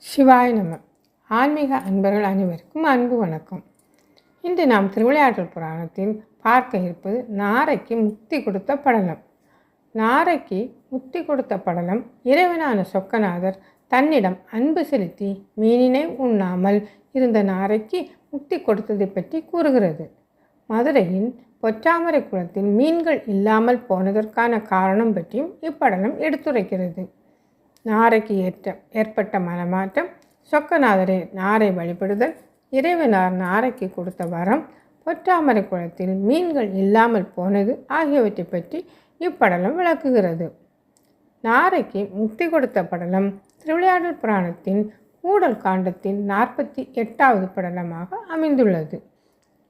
சிவாய நம. ஆன்மீக அன்பர்கள் அனைவருக்கும் அன்பு வணக்கம். இன்று நாம் திருவிளையாடல் புராணத்தில் பார்க்க இருப்பது நாரைக்கு முக்தி கொடுத்த படலம். நாரைக்கு முக்தி கொடுத்த படலம் இறைவனான சொக்கநாதர் தன்னிடம் அன்பு செலுத்தி மீனினை உண்ணாமல் இருந்த நாரைக்கு முக்தி கொடுத்ததை பற்றி கூறுகிறது. மதுரையின் பொற்றாமரை குளத்தில் மீன்கள் இல்லாமல் போனதற்கான காரணம் பற்றியும் இப்படலம் எடுத்துரைக்கிறது. நாரைக்கு ஏற்பட்ட மனமாற்றம், சொக்கநாதரை நாரை வழிபடுதல், இறைவனார் நாரைக்கு கொடுத்த வரம், பொற்றாமரை குளத்தில் மீன்கள் இல்லாமல் போனது ஆகியவற்றை பற்றி இப்படலம் விளக்குகிறது. நாரைக்கு முக்தி கொடுத்த படலம் திருவிளையாடல் புராணத்தின் கூடல் காண்டத்தின் 48வது படலமாக அமைந்துள்ளது.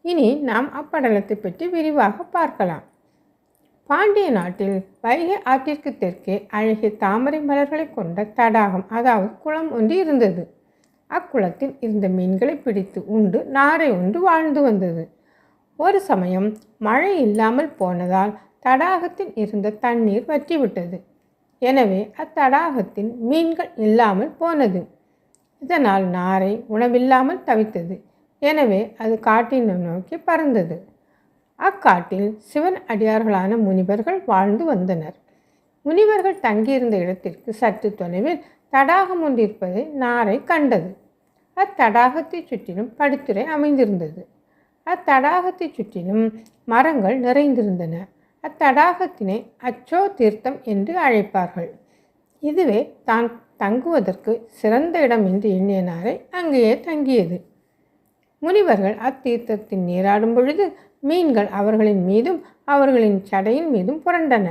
இனி நாம் அப்படலத்தை பற்றி விரிவாக பார்க்கலாம். பாண்டிய நாட்டில் வைகை ஆற்றிற்கு தெற்கே அழகிய தாமரை மலர்களை கொண்ட தடாகம், அதாவது குளம் ஒன்று இருந்தது. அக்குளத்தில் இருந்த மீன்களை பிடித்து உண்டு நாரை ஒன்று வாழ்ந்து வந்தது. ஒரு சமயம் மழை இல்லாமல் போனதால் தடாகத்தில் இருந்த தண்ணீர் வற்றிவிட்டது. எனவே அத்தடாகத்தில் மீன்கள் இல்லாமல் போனது. இதனால் நாரை உணவில்லாமல் தவித்தது. எனவே அது காட்டினை நோக்கி பறந்தது. அக்காட்டில் சிவன் அடியார்களான முனிவர்கள் வாழ்ந்து வந்தனர். முனிவர்கள் தங்கியிருந்த இடத்திற்கு சற்று தொலைவில் தடாகம் ஒன்றிருப்பதை நாரை கண்டது. அத்தடாகத்தை சுற்றிலும் படித்துறை அமைந்திருந்தது. அத்தடாகத்தை சுற்றிலும் மரங்கள் நிறைந்திருந்தன. அத்தடாகத்தினை அச்சோ தீர்த்தம் என்று அழைப்பார்கள். இதுவே தான் தங்குவதற்கு சிறந்த இடம் என்று எண்ணிய நாரை அங்கேயே தங்கியது. முனிவர்கள் அத்தீர்த்தத்தின் நீராடும் பொழுது மீன்கள் அவர்களின் மீதும் அவர்களின் சடையின் மீதும் புரண்டன.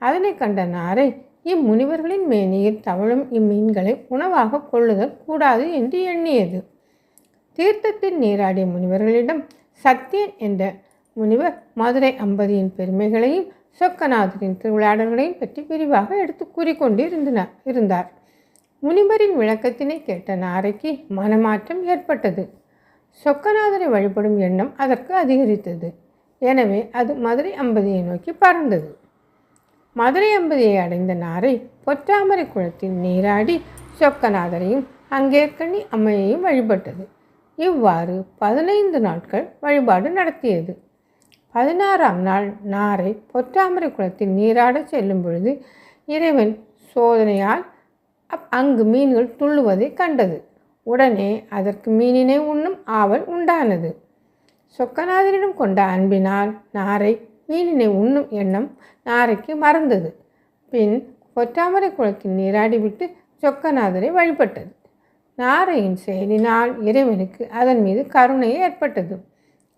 அதனை கண்ட நாரை இம்முனிவர்களின் மேனியில் தவழும் இம்மீன்களை உணவாக கொள்ளுதல் கூடாது என்று எண்ணியது. தீர்த்தத்தில் நீராடிய முனிவர்களிடம் சத்தியன் என்ற முனிவர் மதுரை அம்பதியின் பெருமைகளையும் சொக்கநாதரின் திருவிளையாடல்களையும் பற்றி விரிவாக எடுத்து கூறிக்கொண்டு இருந்தார். முனிவரின் விளக்கத்தினை கேட்ட நாரைக்கு மனமாற்றம் ஏற்பட்டது. சொக்கநாதரை வழிபடும் எண்ணம் அதற்கு அதிகரித்தது. எனவே அது மதுரை அம்பதியை நோக்கி பறந்தது. மதுரை அம்பதியை அடைந்த நாரை பொற்றாமரை குளத்தில் நீராடி சொக்கநாதரையும் அங்கேற்கனி அம்மையையும் வழிபட்டது. இவ்வாறு 15 நாட்கள் வழிபாடு நடத்தியது. 16ஆம் நாள் நாரை பொற்றாமரை குளத்தில் நீராட செல்லும் பொழுது இறைவன் சோதனையால் அங்கு மீன்கள் துள்ளுவதை கண்டது. உடனே அதற்கு மீனினை உண்ணும் ஆவல் உண்டானது. சொக்கநாதரிடம் கொண்ட அன்பினால் நாரை மீனினை உண்ணும் எண்ணம் நாரைக்கு மறந்தது. பின் பொற்றாமரை குளத்தில் நீராடிவிட்டு சொக்கநாதரை வழிபட்டது. நாரையின் செயலினால் இறைவனுக்கு அதன் மீது கருணை ஏற்பட்டது.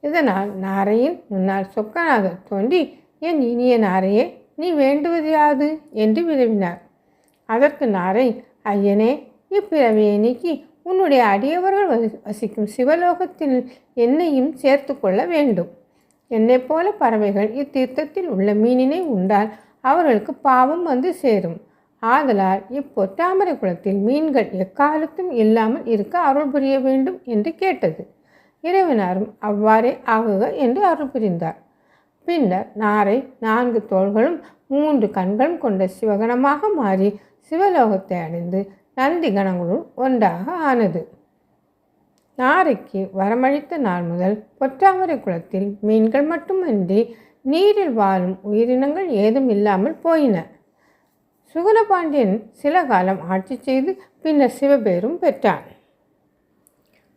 இதனால் நாரையின் முன்னால் சொக்கநாதர் தோன்றி, என் இனிய நாரையே, நீ வேண்டுவது யாது என்று விரும்பினார். அதற்கு நாரை, ஐயனே, இப்பிறவியை நீக்கி உன்னுடைய அடியவர்கள் வசிக்கும் சிவலோகத்தில் என்னையும் சேர்த்து கொள்ள வேண்டும். என்னை போல பறவைகள் இத்தீர்த்தத்தில் உள்ள மீனினை உண்டால் அவர்களுக்கு பாவம் வந்து சேரும். ஆதலால் இப்பொற்றாமரை குளத்தில் மீன்கள் எக்காலத்தும் இல்லாமல் இருக்க அருள் புரிய வேண்டும் என்று கேட்டது. இறைவனாரும் அவ்வாறே ஆகுக என்று அருள் புரிந்தார். பின்னர் நாரை 4 தோள்களும் 3 கண்களும் கொண்ட சிவகணமாக மாறி சிவலோகத்தை அடைந்து நந்தி கணங்களுள் ஒன்றாக ஆனது. நாரைக்கு வரமளித்த நாள் முதல் பொற்றாமரை குளத்தில் மீன்கள் மட்டுமன்றி நீரில் வாழும் உயிரினங்கள் ஏதும் இல்லாமல் போயின. சுகுணபாண்டியன் சில காலம் ஆட்சி செய்து பின்னர் சிவபேரும் பெற்றான்.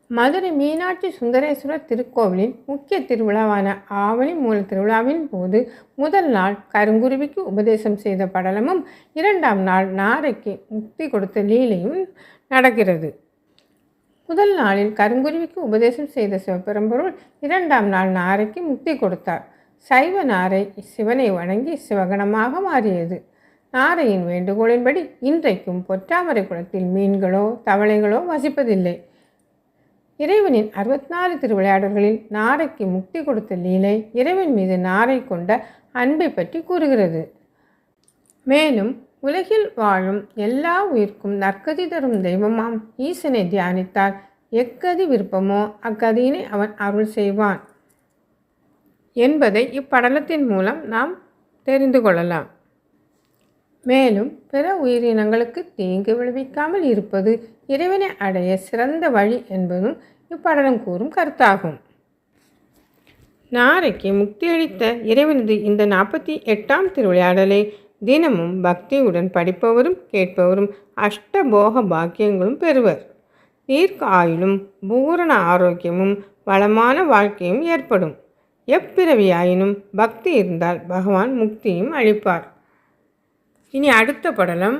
மதுரை மீனாட்சி சுந்தரேஸ்வரர் திருக்கோவிலின் முக்கிய திருவிழாவான ஆவணி மூல திருவிழாவின் போது முதல் நாள் கருங்குருவிக்கு உபதேசம் செய்த படலமும் 2ஆம் நாள் நாரைக்கு முக்தி கொடுத்த லீலையும் நடக்கிறது. முதல் நாளில் கருங்குருவிக்கு உபதேசம் செய்த சிவபெரும்பொருள் 2ஆம் நாள் நாரைக்கு முக்தி கொடுத்தார். சைவ நாரை சிவனை வணங்கி சிவகணமாக மாறியது. நாரையின் வேண்டுகோளின்படி இன்றைக்கும் பொற்றாமரை குளத்தில் மீன்களோ தவளைகளோ வசிப்பதில்லை. இறைவனின் 64 திருவிளையாடல்களில் நாரைக்கு முக்தி கொடுத்த லீலை இறைவன் மீது நாரை கொண்ட அன்பை பற்றி கூறுகிறது. மேலும் உலகில் வாழும் எல்லா உயிர்க்கும் நற்கதி தரும் தெய்வமாம் ஈசனை தியானித்தால் எக்கதி விருப்பமோ அக்கதியினை அவன் அருள் செய்வான் என்பதை இப்படலத்தின் மூலம் நாம் தெரிந்து கொள்ளலாம். மேலும் பிற உயிரினங்களுக்கு தீங்கு விளைவிக்காமல் இருப்பது இறைவனை அடைய சிறந்த வழி என்பதும் இப்படலம் கூறும் கருத்தாகும். நாரைக்கு முக்தியளித்த இறைவனது இந்த 48ஆம் திருவிளையாடலை தினமும் பக்தியுடன் படிப்பவரும் கேட்பவரும் அஷ்டபோக பாக்கியங்களும் பெறுவர். தீர்க்க ஆயுளும் பூரண ஆரோக்கியமும் வளமான வாழ்க்கையும் ஏற்படும். எப்பிறவியாயினும் பக்தி இருந்தால் பகவான் முக்தியும் அளிப்பார். இனி அடுத்த படலம்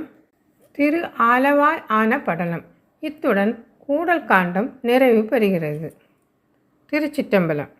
திரு ஆலவாய் ஆன படலம். இத்துடன் கூடல் காண்டம் நிறைவு பெறுகிறது. திருச்சிற்றம்பலம்.